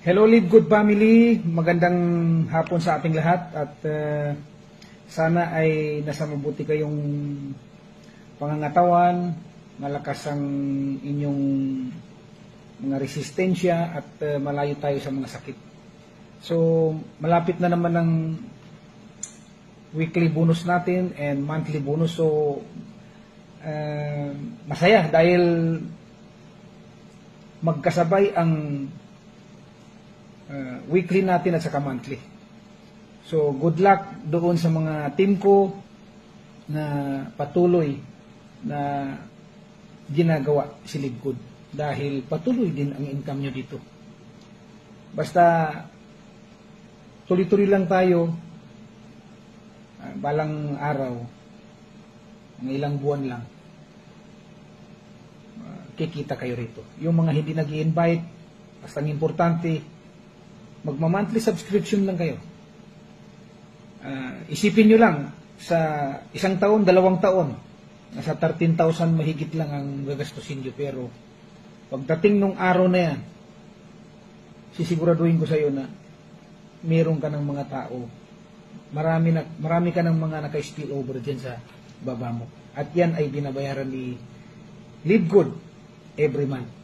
Hello Live Good Family, magandang hapon sa ating lahat at sana ay nasa mabuti kayong pangangatawan, malakas ang inyong mga resistensya at malayo tayo sa mga sakit. So malapit na naman ang weekly bonus natin and monthly bonus, so masaya dahil magkasabay ang weekly natin at saka monthly. So good luck doon sa mga team ko na patuloy na ginagawa si Live Good dahil patuloy din ang income nyo dito. Basta tuloy-tuloy lang tayo, balang araw, mga ilang buwan lang, kikita kayo rito. Yung mga hindi nag-i-invite, basta ang importante, magma-monthly subscription lang kayo. Isipin nyo lang, sa isang taon, 2 taon, nasa 13,000 mahigit lang ang gagastusin nyo. Pero pagdating nung araw na yan, sisiguraduhin ko sa iyo na meron ka ng mga tao, marami ka ng mga naka-spill over dyan sa baba mo. At yan ay binabayaran ni Live Good every month.